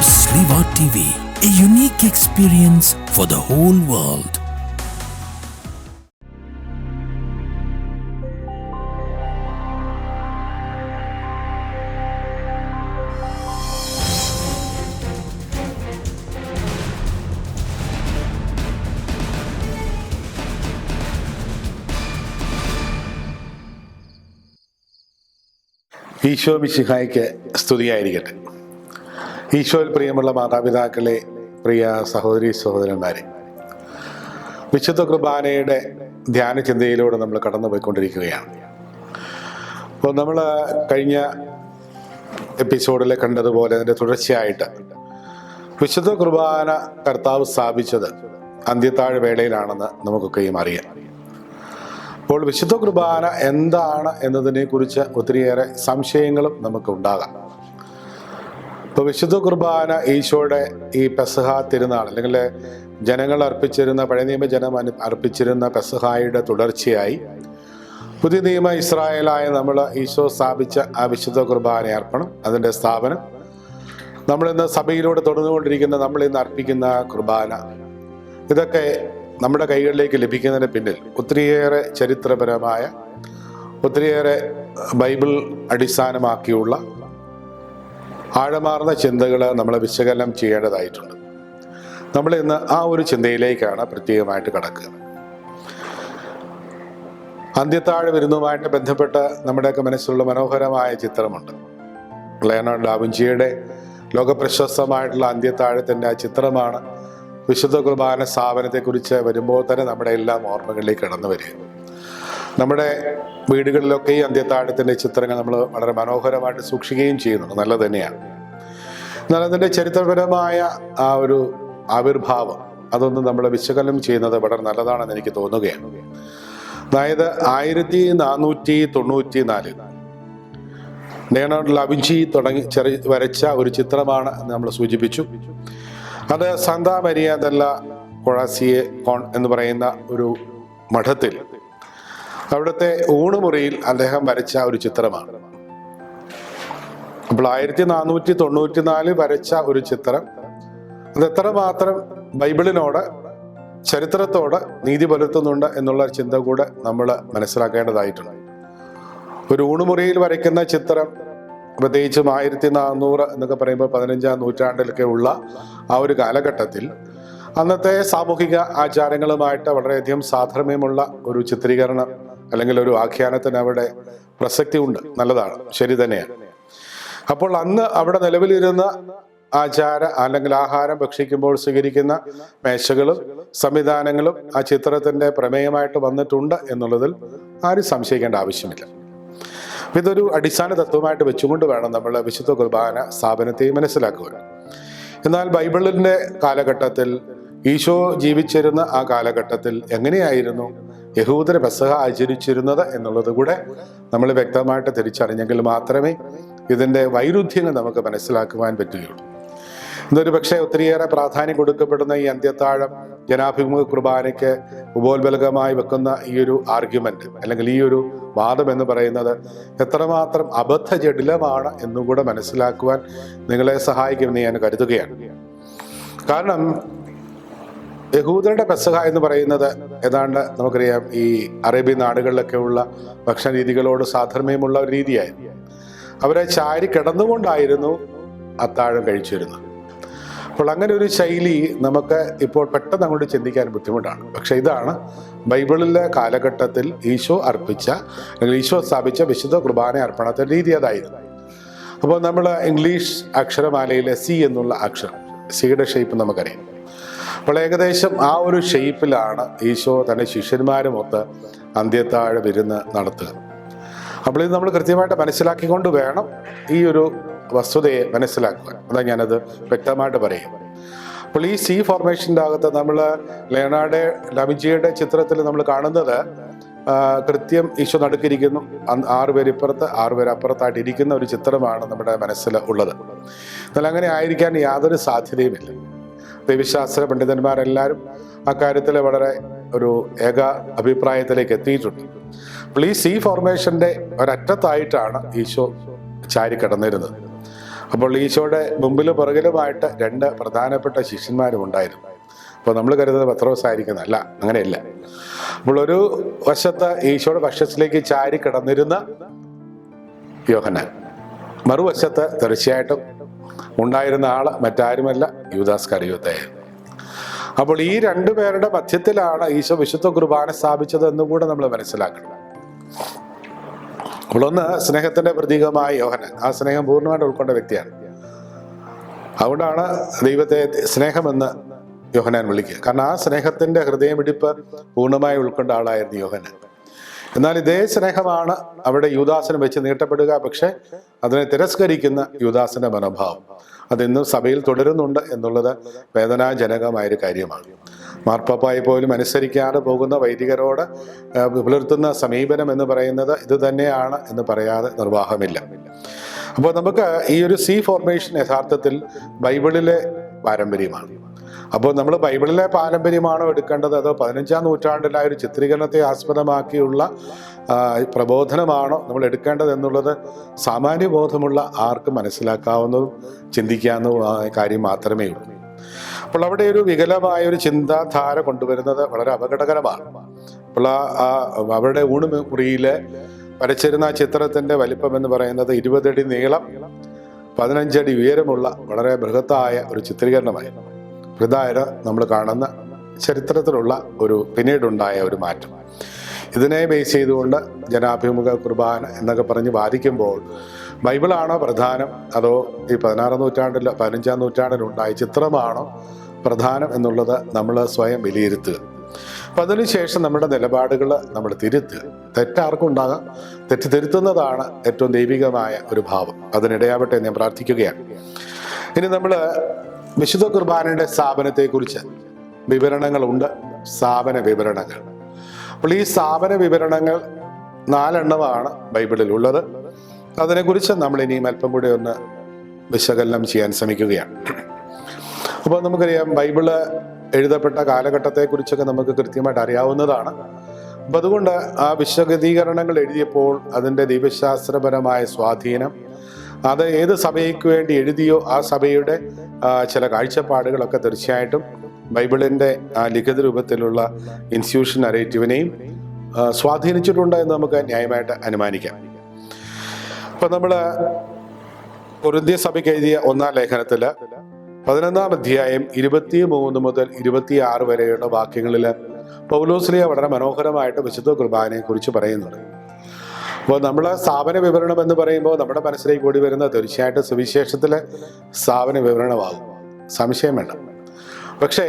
Sriva TV, a unique experience for the whole world. Isho മിശിഹായ്ക്ക് സ്തുതിയായിരിക്കട്ടെ. ഈശോയിൽ പ്രിയമുള്ള മാതാപിതാക്കളെ, പ്രിയ സഹോദരി സഹോദരന്മാരെ, വിശുദ്ധ കുർബാനയുടെ ധ്യാന ചിന്തയിലൂടെ നമ്മൾ കടന്നു പോയിക്കൊണ്ടിരിക്കുകയാണ്. അപ്പോൾ നമ്മൾ കഴിഞ്ഞ എപ്പിസോഡിൽ കണ്ടതുപോലെ അതിൻ്റെ തുടർച്ചയായിട്ട് വിശുദ്ധ കുർബാന കർത്താവ് സ്ഥാപിച്ചത് അന്ത്യത്താഴ് വേളയിലാണെന്ന് നമുക്കൊക്കെയും അറിയാം. അപ്പോൾ വിശുദ്ധ കുർബാന എന്താണ് എന്നതിനെക്കുറിച്ച് ഒത്തിരിയേറെ സംശയങ്ങളും നമുക്ക് ഉണ്ടാകാം. ഇപ്പോൾ വിശുദ്ധ കുർബാന ഈശോയുടെ ഈ പെസഹ തിരുനാൾ, അല്ലെങ്കിൽ ജനങ്ങൾ അർപ്പിച്ചിരുന്ന, പഴയ നിയമ ജനം അർപ്പിച്ചിരുന്ന പെസഹായുടെ തുടർച്ചയായി പുതിയ നിയമ ഇസ്രായേലായ നമ്മൾ ഈശോ സ്ഥാപിച്ച ആ വിശുദ്ധ കുർബാന അർപ്പണം, അതിൻ്റെ സ്ഥാപനം, നമ്മളിന്ന് സഭയിലൂടെ തുടർന്നുകൊണ്ടിരിക്കുന്ന നമ്മളിന്ന് അർപ്പിക്കുന്ന കുർബാന, ഇതൊക്കെ നമ്മുടെ കൈകളിലേക്ക് ലഭിക്കുന്നതിന് പിന്നിൽ ഒത്തിരിയേറെ ചരിത്രപരമായ, ഒത്തിരിയേറെ ബൈബിൾ അടിസ്ഥാനമാക്കിയുള്ള ആഴമാർന്ന ചിന്തകൾ നമ്മൾ വിശകലനം ചെയ്യേണ്ടതായിട്ടുണ്ട്. നമ്മൾ ഇന്ന് ആ ഒരു ചിന്തയിലേക്കാണ് പ്രത്യേകമായിട്ട് കടക്കുക. അന്ത്യത്താഴ് വിരുന്നുമായിട്ട് ബന്ധപ്പെട്ട് നമ്മുടെയൊക്കെ മനസ്സിലുള്ള മനോഹരമായ ചിത്രമുണ്ട്. ലിയോനാർഡോ ഡാവിഞ്ചിയുടെ ലോകപ്രശസ്തമായിട്ടുള്ള അന്ത്യത്താഴത്തിൻ്റെ ആ ചിത്രമാണ് വിശുദ്ധ കുർബാന സ്ഥാപനത്തെക്കുറിച്ച് വരുമ്പോൾ തന്നെ നമ്മുടെ എല്ലാം ഓർമ്മകളിലേക്ക് കടന്നു വരിക. നമ്മുടെ വീടുകളിലൊക്കെ ഈ അന്ത്യത്താഴത്തിൻ്റെ ചിത്രങ്ങൾ നമ്മൾ വളരെ മനോഹരമായിട്ട് സൂക്ഷിക്കുകയും ചെയ്യുന്നുണ്ട്, നല്ലത് തന്നെയാണ്. എന്നാൽ അതിൻ്റെ ചരിത്രപരമായ ആ ഒരു ആവിർഭാവം അതൊന്നും നമ്മൾ വിശകലനം ചെയ്യുന്നത് വളരെ നല്ലതാണെന്ന് എനിക്ക് തോന്നുകയാണ്. അതായത് 1494 ലിയോനാർഡോ ഡാവിഞ്ചി വരച്ച ഒരു ചിത്രമാണ് നമ്മൾ സൂചിപ്പിച്ചു. അത് സാന്താ മരിയ ദെല്ല കൊളാസിയെ എന്ന് പറയുന്ന ഒരു മഠത്തിൽ അവിടുത്തെ ഊണുമുറിയിൽ അദ്ദേഹം വരച്ച ഒരു ചിത്രമാണ്. അപ്പോൾ 1494 വരച്ച ഒരു ചിത്രം അത് എത്രമാത്രം ബൈബിളിനോട്, ചരിത്രത്തോട് നീതി പുലർത്തുന്നുണ്ട് എന്നുള്ള ചിന്ത കൂടെ നമ്മൾ മനസ്സിലാക്കേണ്ടതായിട്ടുണ്ട്. ഒരു ഊണുമുറിയിൽ വരയ്ക്കുന്ന ചിത്രം, പ്രത്യേകിച്ചും 1400 എന്നൊക്കെ പറയുമ്പോൾ 15-ാം നൂറ്റാണ്ടിലൊക്കെ ഉള്ള ആ ഒരു കാലഘട്ടത്തിൽ അന്നത്തെ സാമൂഹിക ആചാരങ്ങളുമായിട്ട് വളരെയധികം സാധർമ്യമുള്ള ഒരു ചിത്രീകരണം അല്ലെങ്കിൽ ഒരു ആഖ്യാനത്തിന് അവിടെ പ്രസക്തി ഉണ്ട്, നല്ലതാണ്, ശരി തന്നെയാണ്. അപ്പോൾ അന്ന് അവിടെ നിലവിലിരുന്ന ആചാര അല്ലെങ്കിൽ ആഹാരം ഭക്ഷിക്കുമ്പോൾ സ്വീകരിക്കുന്ന മേശകളും സംവിധാനങ്ങളും ആ ചിത്രത്തിൻ്റെ പ്രമേയമായിട്ട് വന്നിട്ടുണ്ട് എന്നുള്ളതിൽ ആരും സംശയിക്കേണ്ട ആവശ്യമില്ല. ഇതൊരു അടിസ്ഥാന തത്വമായിട്ട് വെച്ചുകൊണ്ട് വേണം നമ്മൾ വിശുദ്ധ കുർബാന സ്ഥാപനത്തെ മനസ്സിലാക്കുക. എന്നാൽ ബൈബിളിൻ്റെ കാലഘട്ടത്തിൽ, ഈശോ ജീവിച്ചിരുന്ന ആ കാലഘട്ടത്തിൽ എങ്ങനെയായിരുന്നു യഹൂദർ പെസഹ ആചരിച്ചിരുന്നത് എന്നുള്ളത് കൂടെ നമ്മൾ വ്യക്തമായിട്ട് തിരിച്ചറിഞ്ഞെങ്കിൽ മാത്രമേ ഇതിൻ്റെ വൈരുദ്ധ്യങ്ങൾ നമുക്ക് മനസ്സിലാക്കുവാൻ പറ്റുകയുള്ളൂ. ഇന്നൊരു പക്ഷേ ഒത്തിരിയേറെ പ്രാധാന്യം കൊടുക്കപ്പെടുന്ന ഈ അന്ത്യത്താഴം ജനാഭിമുഖ കുർബാനയ്ക്ക് ഉപോത്ബലകമായി വെക്കുന്ന ഈ ഒരു ആർഗ്യുമെന്റ് അല്ലെങ്കിൽ ഈ ഒരു വാദം എന്ന് പറയുന്നത് എത്രമാത്രം അബദ്ധജടിലമാണ് എന്നും കൂടെ മനസ്സിലാക്കുവാൻ നിങ്ങളെ സഹായിക്കുമെന്ന് ഞാൻ കരുതുകയാണ്. കാരണം യഹൂദരുടെ പെസഹ എന്ന് പറയുന്നത് ഏതാണ്ട് നമുക്കറിയാം ഈ അറേബ്യൻ നാടുകളിലൊക്കെ ഉള്ള ഭക്ഷണ രീതികളോട് സാധർമ്യമുള്ള ഒരു രീതിയായിരുന്നു. അവരെ ചാരി കിടന്നുകൊണ്ടായിരുന്നു അത്താഴം കഴിച്ചിരുന്നത്. അപ്പോൾ അങ്ങനെ ഒരു ശൈലി നമുക്ക് ഇപ്പോൾ പെട്ടെന്ന് അങ്ങോട്ട് ചിന്തിക്കാൻ ബുദ്ധിമുട്ടാണ്. പക്ഷെ ഇതാണ് ബൈബിളിലെ കാലഘട്ടത്തിൽ ഈശോ അർപ്പിച്ച അല്ലെങ്കിൽ ഈശോ സ്ഥാപിച്ച വിശുദ്ധ കുർബാന അർപ്പണത്തിൻ്റെ രീതി അതായിരുന്നു. അപ്പോൾ നമ്മൾ ഇംഗ്ലീഷ് അക്ഷരമാലയിലെ സി എന്നുള്ള അക്ഷരം, സിയുടെ ഷേപ്പ് നമുക്കറിയാം. അപ്പോൾ ഏകദേശം ആ ഒരു ഷേപ്പിലാണ് ഈശോ തൻ്റെ ശിഷ്യന്മാരുമൊത്ത് അന്ത്യത്താഴ വിരുന്ന് നടത്തുക. അപ്പോൾ ഇത് നമ്മൾ കൃത്യമായിട്ട് മനസ്സിലാക്കിക്കൊണ്ട് വേണം ഈ ഒരു വസ്തുതയെ മനസ്സിലാക്കുക. അതാ ഞാനത് വ്യക്തമായിട്ട് പറയും. അപ്പോൾ ഈ സി ഫോർമേഷൻ്റെ അകത്ത് നമ്മൾ ലിയോനാർഡോ ഡാവിഞ്ചിയുടെ ചിത്രത്തിൽ നമ്മൾ കാണുന്നത് കൃത്യം ഈശോ നടുക്കിരിക്കുന്നു, 6 പേര് ഇപ്പുറത്ത് 6 പേര് അപ്പുറത്തായിട്ട് ഇരിക്കുന്ന ഒരു ചിത്രമാണ് നമ്മുടെ മനസ്സിൽ ഉള്ളത്. എന്നാൽ അങ്ങനെ ആയിരിക്കാൻ യാതൊരു സാധ്യതയുമില്ല. ദൈവശാസ്ത്ര പണ്ഡിതന്മാരെല്ലാവരും അക്കാര്യത്തിൽ വളരെ ഒരു ഏക അഭിപ്രായത്തിലേക്ക് എത്തിയിട്ടുണ്ട്. അപ്പോൾ ഈ സി ഫോർമേഷൻ്റെ ഒരറ്റത്തായിട്ടാണ് ഈശോ ചാരി കിടന്നിരുന്നത്. അപ്പോൾ ഈശോയുടെ മുമ്പിലും പുറകിലുമായിട്ട് രണ്ട് പ്രധാനപ്പെട്ട ശിഷ്യന്മാരും ഉണ്ടായിരുന്നു. അപ്പോൾ നമ്മൾ കരുതുന്നത് പത്രോസ് ആയിരിക്കുന്നല്ല, അങ്ങനെയല്ല. അപ്പോൾ ഒരു വശത്ത് ഈശോയുടെ പക്ഷത്തിലേക്ക് ചാരി കിടന്നിരുന്ന യോഹന്നാൻ, മറുവശത്ത് തീർച്ചയായിട്ടും ഉണ്ടായിരുന്ന ആള് മറ്റാരുമല്ല, യൂദാസ് ഇസ്കറിയോത്തായിരുന്നു. അപ്പോൾ ഈ രണ്ടുപേരുടെ മധ്യത്തിലാണ് ഈശോ വിശുദ്ധ കുർബാന സ്ഥാപിച്ചത് എന്നുകൂടെ നമ്മൾ മനസ്സിലാക്കണം. അപ്പോൾ ഒന്ന്, സ്നേഹത്തിന്റെ പ്രതീകമായ യോഹന്നാൻ ആ സ്നേഹം പൂർണ്ണമായിട്ട് ഉൾക്കൊണ്ട വ്യക്തിയാണ്. അതുകൊണ്ടാണ് ദൈവത്തെ സ്നേഹമെന്ന് യോഹന്നാൻ വിളിക്കുക. കാരണം ആ സ്നേഹത്തിന്റെ ഹൃദയമിടിപ്പ് പൂർണ്ണമായി ഉൾക്കൊണ്ട ആളായിരുന്നു യോഹന്നാൻ. എന്നാൽ ഇതേ സ്നേഹമാണ് അവിടെ യൂദാസിന് വെച്ച് നീട്ടപ്പെടുക. പക്ഷെ അതിനെ തിരസ്കരിക്കുന്ന യൂദാസിന്റെ മനോഭാവം അതിന്നും സഭയിൽ തുടരുന്നുണ്ട് എന്നുള്ളത് വേദനാജനകമായൊരു കാര്യമാണ്. മാർപ്പാപ്പായി പോലും അനുസരിക്കാതെ പോകുന്ന വൈദികരോട് പുലർത്തുന്ന സമീപനം എന്ന് പറയുന്നത് ഇത് തന്നെയാണ് എന്ന് പറയാതെ നിർവാഹമില്ല. അപ്പോൾ നമുക്ക് ഈ ഒരു സി ഫോർമേഷൻ യഥാർത്ഥത്തിൽ ബൈബിളിലെ പാരമ്പര്യമാണ്. അപ്പോൾ നമ്മൾ ബൈബിളിലെ പാരമ്പര്യമാണോ എടുക്കേണ്ടത്, അതോ 15-ാം നൂറ്റാണ്ടിലായ ഒരു ചിത്രീകരണത്തെ ആസ്പദമാക്കിയുള്ള പ്രബോധനമാണോ നമ്മൾ എടുക്കേണ്ടത് എന്നുള്ളത് സാമാന്യബോധമുള്ള ആർക്കും മനസ്സിലാക്കാവുന്നതും ചിന്തിക്കാവുന്നതുമായ കാര്യം മാത്രമേ ഉള്ളൂ. അപ്പോൾ അവിടെ ഒരു വികലമായ ഒരു ചിന്താധാര കൊണ്ടുവരുന്നത് വളരെ അപകടകരമാണ്. അപ്പോൾ അവരുടെ ഊണുമുറിയിൽ വരച്ചിരുന്ന ആ ചിത്രത്തിന്റെ വലിപ്പം എന്ന് പറയുന്നത് 20 അടി നീളം 15 അടി ഉയരമുള്ള വളരെ ബൃഹത്തായ ഒരു ചിത്രീകരണമായി. ഇതായത് നമ്മൾ കാണുന്ന ചരിത്രത്തിലുള്ള പിന്നീടുണ്ടായ ഒരു മാറ്റം. ഇതിനെ ബേസ് ചെയ്തുകൊണ്ട് ജനാഭിമുഖ കുർബാന എന്നൊക്കെ പറഞ്ഞ് വാദിക്കുമ്പോൾ ബൈബിളാണോ പ്രധാനം, അതോ ഈ 16-ാം നൂറ്റാണ്ടിലോ 15-ാം നൂറ്റാണ്ടിലുണ്ടായ ചിത്രമാണോ പ്രധാനം എന്നുള്ളത് നമ്മൾ സ്വയം വിലയിരുത്തുക. അപ്പം അതിനുശേഷം നമ്മുടെ നിലപാടുകൾ നമ്മൾ തിരുത്തുക. തെറ്റാർക്കും ഉണ്ടാകാം, തെറ്റ് തിരുത്തുന്നതാണ് ഏറ്റവും ദൈവികമായ ഒരു ഭാവം. അതിനിടയാവട്ടെ ഞാൻ പ്രാർത്ഥിക്കുകയാണ്. ഇനി നമ്മൾ വിശുദ്ധ കുർബാനയുടെ സ്ഥാപനത്തെക്കുറിച്ച് വിവരണങ്ങളുണ്ട്, സ്ഥാപന വിവരണങ്ങൾ. അപ്പോൾ ഈ സ്ഥാപന വിവരണങ്ങൾ 4 എണ്ണമാണ് ബൈബിളിൽ ഉള്ളത്. അതിനെക്കുറിച്ച് നമ്മൾ ഇനിയും അല്പം കൂടി ഒന്ന് വിശകലനം ചെയ്യാൻ ശ്രമിക്കുകയാണ്. അപ്പോൾ നമുക്കറിയാം, ബൈബിള് എഴുതപ്പെട്ട കാലഘട്ടത്തെക്കുറിച്ചൊക്കെ നമുക്ക് കൃത്യമായിട്ട് അറിയാവുന്നതാണ്. അപ്പം അതുകൊണ്ട് ആ വിശദീകരണങ്ങൾ എഴുതിയപ്പോൾ അതിൻ്റെ ദൈവശാസ്ത്രപരമായ സ്വാധീനം, അത് ഏത് സഭയ്ക്ക് വേണ്ടി എഴുതിയോ ആ സഭയുടെ ചില കാഴ്ചപ്പാടുകളൊക്കെ തീർച്ചയായിട്ടും ബൈബിളിൻ്റെ ആ ലിഖിത രൂപത്തിലുള്ള ഇൻസ്റ്റിറ്റ്യൂഷൻ നരേറ്റീവിനെയും സ്വാധീനിച്ചിട്ടുണ്ട് എന്ന് നമുക്ക് ന്യായമായിട്ട് അനുമാനിക്കാം. അപ്പം നമ്മൾ കൊരിന്ത്യ സഭയ്ക്ക് എഴുതിയ 1-ാം ലേഖനത്തിൽ 11-ാം അധ്യായം 23 മുതൽ 26 വരെയുള്ള വാക്യങ്ങളിൽ പൗലോസ്ലീഹ വളരെ മനോഹരമായിട്ട് വിശുദ്ധ കുർബാനയെ കുറിച്ച് പറയുന്നുണ്ട്. അപ്പോൾ നമ്മൾ സ്ഥാപന വിവരണം എന്ന് പറയുമ്പോൾ നമ്മുടെ മനസ്സിലേക്ക് കൂടി വരുന്ന തീർച്ചയായിട്ടും സുവിശേഷത്തിലെ സ്ഥാപന വിവരണമാകും, സംശയം വേണ്ട. പക്ഷേ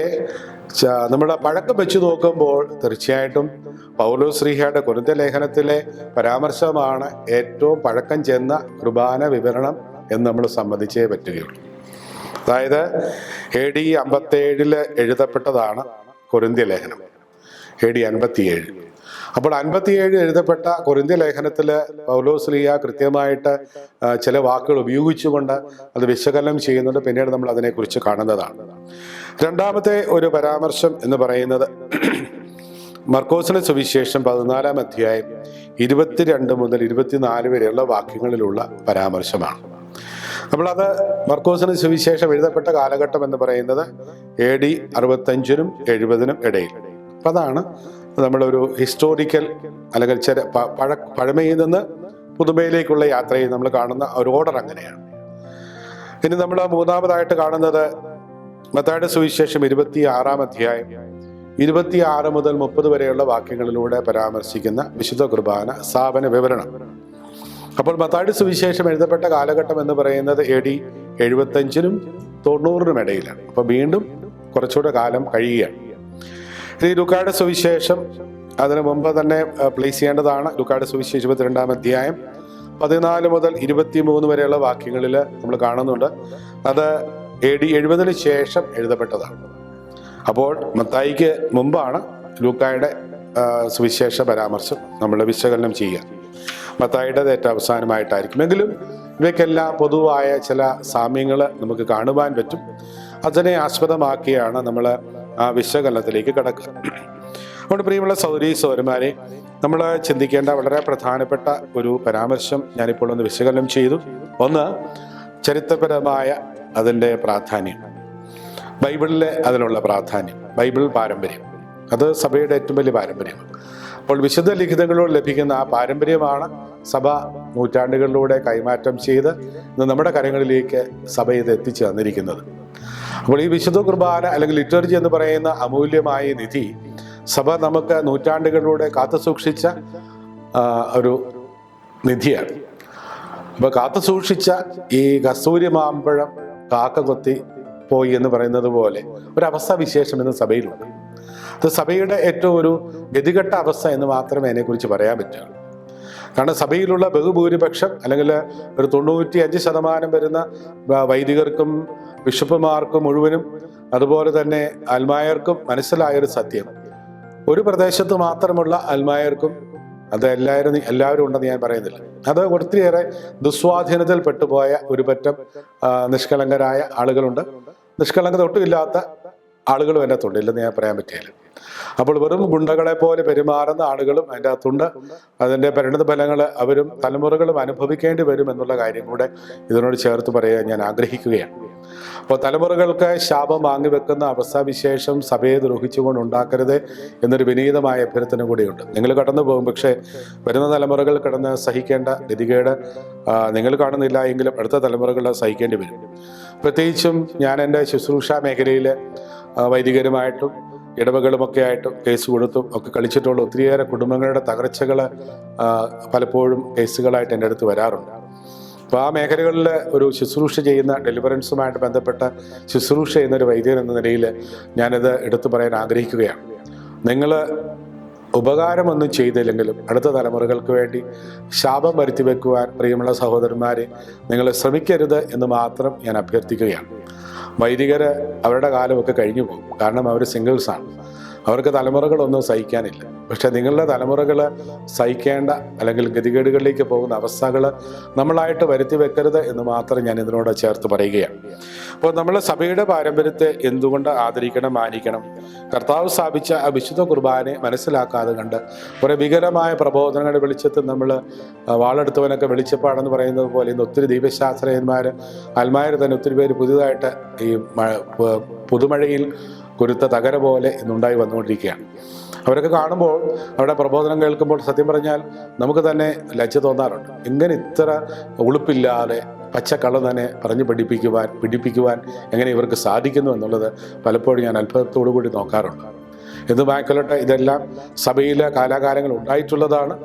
നമ്മുടെ പഴക്കം വെച്ച് നോക്കുമ്പോൾ തീർച്ചയായിട്ടും പൗലോസ്ലീഹയുടെ കൊരിന്ത്യ ലേഖനത്തിലെ പരാമർശമാണ് ഏറ്റവും പഴക്കം ചെന്ന കുർബാന വിവരണം എന്ന് നമ്മൾ സമ്മതിച്ചേ പറ്റുകയുള്ളൂ. അതായത് AD 57 എഴുതപ്പെട്ടതാണ് കൊരിന്ത്യ ലേഖനം, AD 57. അപ്പോൾ 57 എഴുതപ്പെട്ട കൊരിന്ത്യ ലേഖനത്തിൽ പൗലോസ്ലീഹ കൃത്യമായിട്ട് ചില വാക്കുകൾ ഉപയോഗിച്ചുകൊണ്ട് അത് വിശകലനം ചെയ്യുന്നുണ്ട്. പിന്നീട് നമ്മൾ അതിനെക്കുറിച്ച് കാണുന്നതാണ്. രണ്ടാമത്തെ ഒരു പരാമർശം എന്ന് പറയുന്നത് മർക്കോസിന്റെ സുവിശേഷം 14-ാം അധ്യായം 22 മുതൽ 24 വരെയുള്ള വാക്യങ്ങളിലുള്ള പരാമർശമാണ്. നമ്മളത് മർക്കോസിന്റെ സുവിശേഷം എഴുതപ്പെട്ട കാലഘട്ടം എന്ന് പറയുന്നത് AD 65-നും 70-നും ഇടയിൽ. അപ്പം അതാണ് നമ്മളൊരു ഹിസ്റ്റോറിക്കൽ അല്ലെങ്കിൽ പഴമയിൽ നിന്ന് പുതുമയിലേക്കുള്ള യാത്രയിൽ നമ്മൾ കാണുന്ന ഒരു ഓർഡർ അങ്ങനെയാണ്. ഇനി നമ്മൾ മൂന്നാമതായിട്ട് കാണുന്നത് മത്തായിയുടെ സുവിശേഷം 26-ാം അധ്യായം 26 മുതൽ 30 വരെയുള്ള വാക്യങ്ങളിലൂടെ പരാമർശിക്കുന്ന വിശുദ്ധ കുർബാന സ്ഥാപന വിവരണം. അപ്പോൾ മത്തായിയുടെ സുവിശേഷം എഴുതപ്പെട്ട കാലഘട്ടം എന്ന് പറയുന്നത് AD 75-നും 90-നും ഇടയിലാണ്. അപ്പോൾ വീണ്ടും കുറച്ചുകൂടെ കാലം കഴിയുകയാണ്. ഈ ലൂക്കായുടെ സുവിശേഷം അതിനു മുമ്പ് തന്നെ പ്ലേസ് ചെയ്യേണ്ടതാണ്. ലൂക്കായുടെ സുവിശേഷം 22-ാം അധ്യായം 14 മുതൽ 23 വരെയുള്ള വാക്യങ്ങളിൽ നമ്മൾ കാണുന്നുണ്ട്. അത് AD 70-ന് ശേഷം എഴുതപ്പെട്ടതാണ്. അപ്പോൾ മത്തായിക്ക് മുമ്പാണ് ലൂക്കായുടെ സുവിശേഷ പരാമർശം നമ്മൾ വിശകലനം ചെയ്യുക. മത്തായിയുടെ ഏറ്റവും അവസാനമായിട്ടായിരിക്കും. എങ്കിലും ഇവയ്ക്കെല്ലാം പൊതുവായ ചില സാമ്യങ്ങൾ നമുക്ക് കാണുവാൻ പറ്റും. അതിനെ ആസ്പദമാക്കിയാണ് നമ്മൾ ആ വിശകലനത്തിലേക്ക് കടക്കുക. അതുകൊണ്ട് പ്രിയമുള്ള സഹോദരീ സഹോദരന്മാരെ, നമ്മൾ ചിന്തിക്കേണ്ട വളരെ പ്രധാനപ്പെട്ട ഒരു പരാമർശം ഞാനിപ്പോൾ ഒന്ന് വിശകലനം ചെയ്തു. ഒന്ന്, ചരിത്രപരമായ അതിൻ്റെ പ്രാധാന്യം, ബൈബിളിലെ അതിനുള്ള പ്രാധാന്യം, ബൈബിൾ പാരമ്പര്യം, അത് സഭയുടെ ഏറ്റവും വലിയ പാരമ്പര്യമാണ്. അപ്പോൾ വിശുദ്ധ ലിഖിതങ്ങളോട് ലഭിക്കുന്ന ആ പാരമ്പര്യമാണ് സഭ നൂറ്റാണ്ടുകളിലൂടെ കൈമാറ്റം ചെയ്ത് ഇന്ന് നമ്മുടെ കരങ്ങളിലേക്ക് സഭ ഇത് എത്തിച്ചു തന്നിരിക്കുന്നത്. അപ്പോൾ ഈ വിശുദ്ധ കുർബാന അല്ലെങ്കിൽ ലിറ്റർജി എന്ന് പറയുന്ന അമൂല്യമായ നിധി സഭ നമുക്ക് നൂറ്റാണ്ടുകളിലൂടെ കാത്തുസൂക്ഷിച്ച ഒരു നിധിയാണ്. അപ്പോൾ കാത്തുസൂക്ഷിച്ച ഈ കസ്തൂരി മാമ്പഴം കാക്ക കൊത്തി പോയി എന്ന് പറയുന്നത് പോലെ ഒരവസ്ഥ വിശേഷം ഇന്ന് സഭയിലുണ്ട്. അത് സഭയുടെ ഏറ്റവും ഒരു ഗതികെട്ട അവസ്ഥ എന്ന് മാത്രമേ അതിനെക്കുറിച്ച് പറയാൻ പറ്റുള്ളൂ. കാരണം സഭയിലുള്ള ബഹുഭൂരിപക്ഷം അല്ലെങ്കിൽ ഒരു 95% വരുന്ന വൈദികർക്കും ബിഷപ്പുമാർക്കും മുഴുവനും അതുപോലെ തന്നെ അൽമായർക്കും മനസ്സിലായൊരു സത്യം, ഒരു പ്രദേശത്ത് മാത്രമുള്ള അൽമായർക്കും അത് എല്ലാവരും ഉണ്ടെന്ന് ഞാൻ പറയുന്നില്ല. അത് ഒത്തിരിയേറെ ദുസ്വാധീനത്തിൽ പെട്ടുപോയ ഒരു പറ്റം നിഷ്കളങ്കരായ ആളുകളുണ്ട്. നിഷ്കളങ്കത ഒട്ടുമില്ലാത്ത ആളുകളും എൻ്റെ അകത്തുണ്ട്, ഇല്ലെന്ന് ഞാൻ പറയാൻ പറ്റില്ല. അപ്പോൾ വെറും ഗുണ്ടകളെ പോലെ പെരുമാറുന്ന ആളുകളും അതിൻ്റെ അകത്തുണ്ട്. അതിൻ്റെ പരിണിത ഫലങ്ങൾ അവരും തലമുറകളും അനുഭവിക്കേണ്ടി വരും എന്നുള്ള കാര്യം കൂടെ ഇതിനോട് ചേർത്ത് പറയാൻ ഞാൻ ആഗ്രഹിക്കുകയാണ്. അപ്പോൾ തലമുറകൾക്ക് ശാപം വാങ്ങിവെക്കുന്ന അവസ്ഥാവിശേഷം സഭയെ ദ്രോഹിച്ചുകൊണ്ട് ഉണ്ടാക്കരുത് എന്നൊരു വിനീതമായ അഭ്യർത്ഥന കൂടിയുണ്ട്. നിങ്ങൾ കടന്നു പോകും, പക്ഷേ വരുന്ന തലമുറകൾ കടന്ന് സഹിക്കേണ്ട ഗതികേട് നിങ്ങൾ കാണുന്നില്ല എങ്കിലും അടുത്ത തലമുറകൾ സഹിക്കേണ്ടി വരും. പ്രത്യേകിച്ചും ഞാൻ എൻ്റെ ശുശ്രൂഷ മേഖലയിൽ വൈദികരുമായിട്ടും ഇടവകളുമൊക്കെ ആയിട്ടും കേസ് കൊടുത്തും ഒക്കെ കളിച്ചിട്ടുള്ള ഒത്തിരിയേറെ കുടുംബങ്ങളുടെ തകർച്ചകൾ പലപ്പോഴും കേസുകളായിട്ട് എൻ്റെ അടുത്ത് വരാറുണ്ട്. അപ്പോൾ ആ മേഖലകളിൽ ഒരു ശുശ്രൂഷ ചെയ്യുന്ന ഡെലിവറൻസുമായിട്ട് ബന്ധപ്പെട്ട ശുശ്രൂഷ ചെയ്യുന്നൊരു വൈദ്യൻ എന്ന നിലയിൽ ഞാനിത് എടുത്തു പറയാൻ ആഗ്രഹിക്കുകയാണ്. നിങ്ങൾ ഉപകാരമൊന്നും ചെയ്തില്ലെങ്കിലും അടുത്ത തലമുറകൾക്ക് വേണ്ടി ശാപം വരുത്തി വെക്കുവാൻ പ്രിയമുള്ള സഹോദരന്മാരെ നിങ്ങൾ ശ്രമിക്കരുത് എന്ന് മാത്രം ഞാൻ അഭ്യർത്ഥിക്കുകയാണ്. വൈദികർ അവരുടെ കാലമൊക്കെ കഴിഞ്ഞു പോകും, കാരണം അവർ സിംഗിൾസാണ്, അവർക്ക് തലമുറകളൊന്നും സഹിക്കാനില്ല. പക്ഷെ നിങ്ങളുടെ തലമുറകൾ സഹിക്കേണ്ട അല്ലെങ്കിൽ ഗതികേടുകളിലേക്ക് പോകുന്ന അവസ്ഥകൾ നമ്മളായിട്ട് വരുത്തി വെക്കരുത് എന്ന് മാത്രം ഞാൻ ഇതിനോട് ചേർത്ത് പറയുകയാണ്. അപ്പോൾ നമ്മൾ സഭയുടെ പാരമ്പര്യത്തെ എന്തുകൊണ്ട് ആദരിക്കണം, മാനിക്കണം? കർത്താവ് സ്ഥാപിച്ച ആ വിശുദ്ധ കുർബാനെ മനസ്സിലാക്കാതെ കണ്ട് കുറേ വികലമായ പ്രബോധനങ്ങളുടെ വെളിച്ചത്തിൽ നമ്മൾ വാളെടുത്തവനൊക്കെ വെളിച്ചപ്പാടെന്ന് പറയുന്നത് പോലെ ഇന്ന് ഒത്തിരി ദൈവശാസ്ത്രജ്ഞന്മാർ അൽമായർ തന്നെ ഒത്തിരി പേര് പുതിയതായിട്ട് ഈ പുതുമഴയിൽ കുരുത്ത തകര പോലെ ഇന്നുണ്ടായി വന്നുകൊണ്ടിരിക്കുകയാണ്. അവരൊക്കെ കാണുമ്പോൾ അവരുടെ പ്രബോധനം കേൾക്കുമ്പോൾ സത്യം പറഞ്ഞാൽ നമുക്ക് തന്നെ ലജ്ജ തോന്നാറുണ്ട്. എങ്ങനെ ഇത്ര ഉളുപ്പില്ലാതെ പച്ചക്കള്ളം തന്നെ പറഞ്ഞ് പിടിപ്പിക്കുവാൻ എങ്ങനെ ഇവർക്ക് സാധിക്കുന്നു എന്നുള്ളത് പലപ്പോഴും ഞാൻ അത്ഭുതത്തോടു കൂടി നോക്കാറുണ്ട്. എന്ന് വായിക്കൊള്ളട്ടെ, ഇതെല്ലാം സഭയിലെ കാലാകാലങ്ങൾ ഉണ്ടായിട്ടുള്ളതാണ്.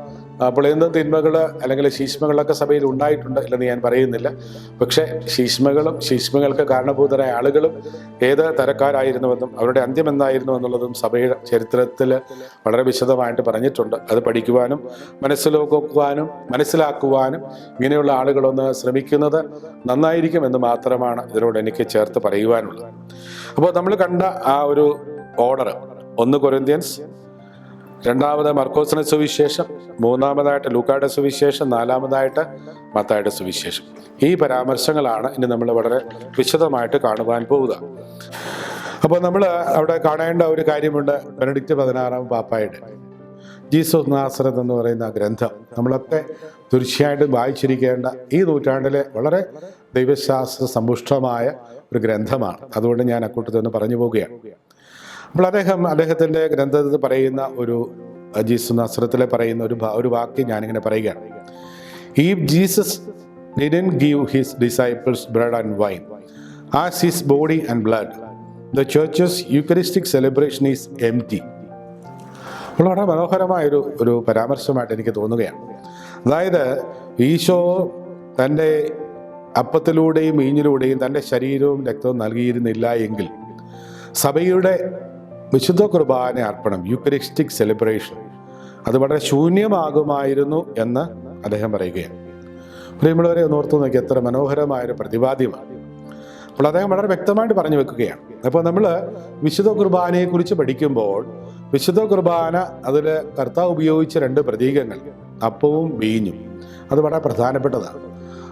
അപ്പോൾ എന്തും തിന്മകൾ അല്ലെങ്കിൽ ശീഷ്മകളൊക്കെ സഭയിൽ ഉണ്ടായിട്ടുണ്ട് ഇല്ലെന്ന് ഞാൻ പറയുന്നില്ല. പക്ഷേ ശീഷ്മകൾക്ക് കാരണഭൂതരായ ആളുകളും ഏത് തരക്കാരായിരുന്നുവെന്നും അവരുടെ അന്ത്യം എന്തായിരുന്നു എന്നുള്ളതും സഭയുടെ ചരിത്രത്തിൽ വളരെ വിശദമായിട്ട് പറഞ്ഞിട്ടുണ്ട്. അത് പഠിക്കുവാനും മനസ്സിലാക്കുവാനും ഇങ്ങനെയുള്ള ആളുകളൊന്ന് ശ്രമിക്കുന്നത് നന്നായിരിക്കും എന്ന് മാത്രമാണ് ഇതിനോട് എനിക്ക് ചേർത്ത് പറയുവാനുള്ളത്. അപ്പോൾ നമ്മൾ കണ്ട ആ ഒരു ഓർഡർ, 1 കൊരിന്ത്യൻസ്, രണ്ടാമത് മർക്കോസിന്റെ സുവിശേഷം, മൂന്നാമതായിട്ട് ലൂക്കായുടെ സുവിശേഷം, നാലാമതായിട്ട് മത്തായിയുടെ സുവിശേഷം. ഈ പരാമർശങ്ങളാണ് ഇനി നമ്മൾ വളരെ വിശദമായിട്ട് കാണുവാൻ പോവുക. അപ്പോൾ നമ്മൾ അവിടെ കാണേണ്ട ഒരു കാര്യമുണ്ട്. ബെനഡിക്റ്റ് 16 പാപ്പായുടെ ജീസസ് നാസറത്ത് എന്ന് പറയുന്ന ഗ്രന്ഥം നമ്മളൊക്കെ തീർച്ചയായിട്ടും വായിച്ചിരിക്കേണ്ട ഈ നൂറ്റാണ്ടിലെ വളരെ ദൈവശാസ്ത്ര സമ്പുഷ്ടമായ ഒരു ഗ്രന്ഥമാണ്. അതുകൊണ്ട് ഞാൻ അക്കൂട്ടത്തിൽ നിന്ന് പറഞ്ഞു പോവുകയാണ്. അപ്പോൾ അദ്ദേഹത്തിൻ്റെ ഗ്രന്ഥത്തിൽ പറയുന്ന ഒരു ജീസസ് നാസറത്തിലെ പറയുന്ന ഒരു വാക്യം ഞാനിങ്ങനെ പറയുകയാണ്. If Jesus didn't give his disciples bread and wine as his body and blood, the church's Eucharistic celebration is empty. വളരെ മനോഹരമായൊരു പരാമർശമായിട്ട് എനിക്ക് തോന്നുകയാണ്. അതായത് ഈശോ തൻ്റെ അപ്പത്തിലൂടെയും വീഞ്ഞിലൂടെയും തൻ്റെ ശരീരവും രക്തവും നൽകിയിരുന്നില്ല എങ്കിൽ സഭയുടെ വിശുദ്ധ കുർബാന അർപ്പണം, യൂക്കറിസ്റ്റിക് സെലിബ്രേഷൻ, അത് വളരെ ശൂന്യമാകുമായിരുന്നു എന്ന് അദ്ദേഹം പറയുകയാണ്. പ്രിയമുള്ളവരെ ഒന്ന് ഓർത്തു നോക്കി, എത്ര മനോഹരമായൊരു പ്രതിപാദ്യമാണ്. അപ്പോൾ അദ്ദേഹം വളരെ വ്യക്തമായിട്ട് പറഞ്ഞു വെക്കുകയാണ്. അപ്പോൾ നമ്മൾ വിശുദ്ധ കുർബാനയെക്കുറിച്ച് പഠിക്കുമ്പോൾ വിശുദ്ധ കുർബാന അതിൽ കർത്താവ് ഉപയോഗിച്ച 2 പ്രതീകങ്ങൾ, അപ്പവും വീഞ്ഞും, അത് വളരെ പ്രധാനപ്പെട്ടതാണ്.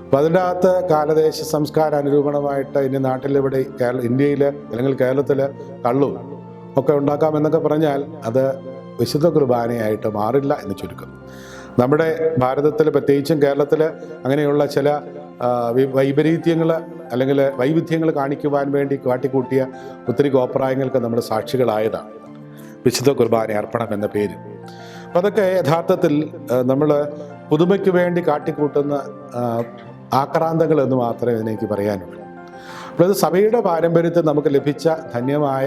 അപ്പോൾ അതിൻ്റെ അകത്ത് കാലദേശ സംസ്കാര അനുരൂപണമായിട്ട് ഇനി നാട്ടിലിവിടെ ഇന്ത്യയിൽ അല്ലെങ്കിൽ കേരളത്തിൽ കള്ളും ഒക്കെ ഉണ്ടാക്കാമെന്നൊക്കെ പറഞ്ഞാൽ അത് വിശുദ്ധ കുർബാനയായിട്ട് മാറില്ല എന്ന് ചുരുക്കം. നമ്മുടെ ഭാരതത്തിൽ പ്രത്യേകിച്ചും കേരളത്തിൽ അങ്ങനെയുള്ള ചില വൈപരീത്യങ്ങൾ അല്ലെങ്കിൽ വൈവിധ്യങ്ങൾ കാണിക്കുവാൻ വേണ്ടി കാട്ടിക്കൂട്ടിയ ഒത്തിരി കോപ്രായങ്ങൾക്ക് നമ്മൾ സാക്ഷികളായതാണ് വിശുദ്ധ കുർബാന അർപ്പണം എന്ന പേര്. അപ്പം അതൊക്കെ യഥാർത്ഥത്തിൽ നമ്മൾ പുതുമയ്ക്ക് വേണ്ടി കാട്ടിക്കൂട്ടുന്ന ആക്രാന്തങ്ങൾ എന്ന് മാത്രമേ ഇതിനെനിക്ക് പറയാനുള്ളൂ. അപ്പോൾ ഇത് സഭയുടെ പാരമ്പര്യത്തിൽ നമുക്ക് ലഭിച്ച ധന്യമായ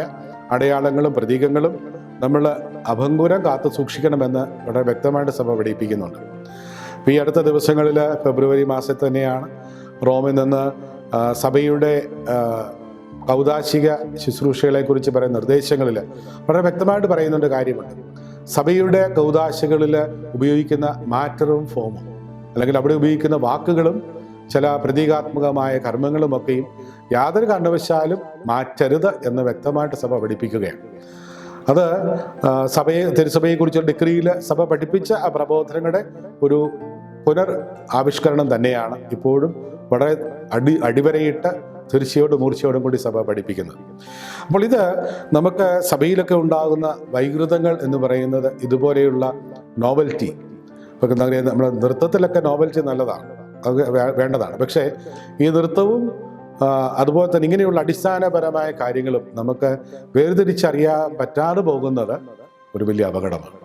അടയാളങ്ങളും പ്രതീകങ്ങളും നമ്മൾ അഭംഗുരം കാത്തു സൂക്ഷിക്കണമെന്ന് വളരെ വ്യക്തമായിട്ട് സഭ പഠിപ്പിക്കുന്നുണ്ട്. ഇപ്പോൾ ഈ അടുത്ത ദിവസങ്ങളിൽ ഫെബ്രുവരി മാസത്തിൽ തന്നെയാണ് റോമിൽ നിന്ന് സഭയുടെ കൗദാശിക ശുശ്രൂഷകളെക്കുറിച്ച് പറയുന്ന നിർദ്ദേശങ്ങളിൽ വളരെ വ്യക്തമായിട്ട് പറയുന്നുണ്ട് കാര്യമുണ്ട്. സഭയുടെ കൗദാശകളിൽ ഉപയോഗിക്കുന്ന മാറ്ററും ഫോമും അല്ലെങ്കിൽ അവിടെ ഉപയോഗിക്കുന്ന വാക്കുകളും ചില പ്രതീകാത്മകമായ കർമ്മങ്ങളുമൊക്കെയും യാതൊരു കാരണവശാലും മാറ്റരുത് എന്ന് വ്യക്തമായിട്ട് സഭ പഠിപ്പിക്കുകയാണ്. അത് തിരുസഭയെക്കുറിച്ചുള്ള ഡിക്രിയിൽ സഭ പഠിപ്പിച്ച ആ പ്രബോധനങ്ങളുടെ ഒരു ആവിഷ്കരണം തന്നെയാണ് ഇപ്പോഴും വളരെ അടിവരയിട്ട് തീർച്ചയോടും മൂർച്ചയോടും കൂടി സഭ പഠിപ്പിക്കുന്നത്. അപ്പോൾ ഇത് നമുക്ക് സഭയിലൊക്കെ ഉണ്ടാകുന്ന വൈകൃതങ്ങൾ എന്ന് പറയുന്നത് ഇതുപോലെയുള്ള നോവൽറ്റി. ഇപ്പം എന്താ പറയുക, നമ്മുടെ നൃത്തത്തിലൊക്കെ നോവൽറ്റി നല്ലതാണ്, അത് വേണ്ടതാണ്. പക്ഷേ ഈ നൃത്തവും അതുപോലെ തന്നെ ഇങ്ങനെയുള്ള അടിസ്ഥാനപരമായ കാര്യങ്ങളും നമുക്ക് വേർതിരിച്ചറിയാൻ പറ്റാതെ പോകുന്നത് ഒരു വലിയ അപകടമാണ്.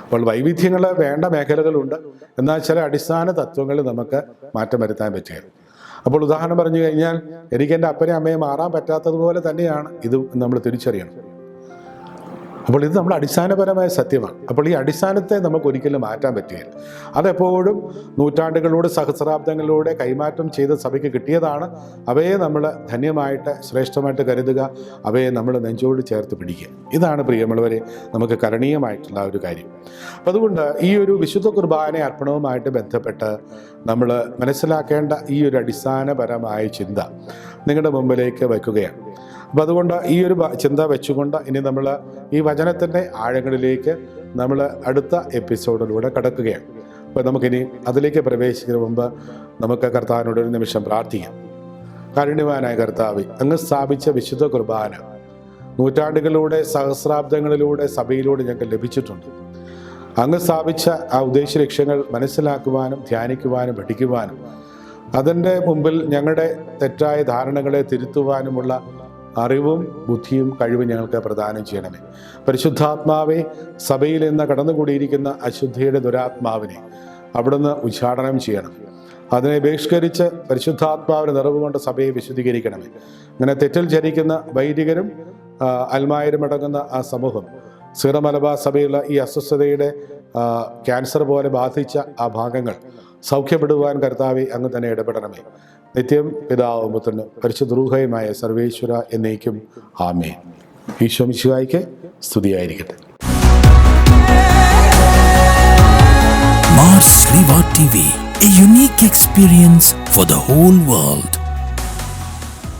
അപ്പോൾ വൈവിധ്യങ്ങൾ വേണ്ട മേഖലകളുണ്ട്, എന്നാൽ ചില അടിസ്ഥാന തത്വങ്ങൾ നമുക്ക് മാറ്റം വരുത്താൻ പറ്റുകയില്ല. അപ്പോൾ ഉദാഹരണം പറഞ്ഞു കഴിഞ്ഞാൽ എനിക്ക് എൻ്റെ അപ്പനെ അമ്മയെ മാറാൻ പറ്റാത്തതുപോലെ തന്നെയാണ് ഇത് നമ്മൾ തിരിച്ചറിയണം. അപ്പോൾ ഇത് നമ്മുടെ അടിസ്ഥാനപരമായ സത്യമാണ്. അപ്പോൾ ഈ അടിസ്ഥാനത്തെ നമുക്ക് ഒരിക്കലും മാറ്റാൻ പറ്റുകയില്ല. അതെപ്പോഴും നൂറ്റാണ്ടുകളിലൂടെ സഹസ്രാബ്ദങ്ങളിലൂടെ കൈമാറ്റം ചെയ്ത് സഭയ്ക്ക് കിട്ടിയതാണ്. അവയെ നമ്മൾ ധന്യമായിട്ട് ശ്രേഷ്ഠമായിട്ട് കരുതുക, അവയെ നമ്മൾ നെഞ്ചോട് ചേർത്ത് പിടിക്കുക. ഇതാണ് പ്രിയമുള്ളവരെ നമുക്ക് കരണീയമായിട്ടുള്ള ഒരു കാര്യം. അപ്പം അതുകൊണ്ട് ഈ ഒരു വിശുദ്ധ കുർബാന അർപ്പണവുമായിട്ട് ബന്ധപ്പെട്ട് നമ്മൾ മനസ്സിലാക്കേണ്ട ഈ ഒരു അടിസ്ഥാനപരമായ ചിന്ത നിങ്ങളുടെ മുമ്പിലേക്ക് വയ്ക്കുകയാണ്. അപ്പം അതുകൊണ്ട് ഈ ഒരു ചിന്ത വെച്ചുകൊണ്ട് ഇനി നമ്മൾ ഈ വചനത്തിൻ്റെ ആഴങ്ങളിലേക്ക് നമ്മൾ അടുത്ത എപ്പിസോഡിലൂടെ കടക്കുകയാണ്. അപ്പോൾ നമുക്കിനി അതിലേക്ക് പ്രവേശിക്കുന്നതിന് മുമ്പ് നമുക്ക് കർത്താവിനോട് ഒരു നിമിഷം പ്രാർത്ഥിക്കാം. കാരുണ്യവാനായ കർത്താവേ, അങ്ങ് സ്ഥാപിച്ച വിശുദ്ധ കുർബാന നൂറ്റാണ്ടുകളിലൂടെ സഹസ്രാബ്ദങ്ങളിലൂടെ സഭയിലൂടെ ഞങ്ങൾക്ക് ലഭിച്ചിട്ടുണ്ട്. അങ്ങ് സ്ഥാപിച്ച ആ ഉദ്ദേശ ലക്ഷ്യങ്ങൾ മനസ്സിലാക്കുവാനും ധ്യാനിക്കുവാനും പഠിക്കുവാനും അതിൻ്റെ മുമ്പിൽ ഞങ്ങളുടെ തെറ്റായ ധാരണകളെ തിരുത്തുവാനുമുള്ള അറിവും ബുദ്ധിയും കഴിവും ഞങ്ങൾക്ക് പ്രദാനം ചെയ്യണമേ. പരിശുദ്ധാത്മാവെ, സഭയിൽ നിന്ന് കടന്നുകൂടിയിരിക്കുന്ന അശുദ്ധിയുടെ ദുരാത്മാവിനെ അവിടുന്ന് ഉച്ചാടനം ചെയ്യണം. അതിനെ ബഹിഷ്കരിച്ച് പരിശുദ്ധാത്മാവിൻ്റെ നിറവ് കൊണ്ട് സഭയെ വിശുദ്ധീകരിക്കണമേ. അങ്ങനെ തെറ്റിൽ ചരിക്കുന്ന വൈദികരും അൽമായരും അടങ്ങുന്ന ആ സമൂഹം സീറോ മലബാർ സഭയുള്ള ഈ അസ്വസ്ഥതയുടെ ക്യാൻസർ പോലെ ബാധിച്ച ആ ഭാഗങ്ങൾ സൗഖ്യപ്പെടുവാൻ കർത്താവെ അങ്ങ് തന്നെ ഇടപെടണമേ. നിത്യം പിതാവും പുത്രനും പരിശുദ്ധ റൂഹയുമായ സർവേശ്വര എന്നേക്കും ആമേൻ. ഈശോ മിശിഹായ്ക്ക് സ്തുതിയായിരിക്കട്ടെ. Mars Riva TV, a unique experience for the whole world.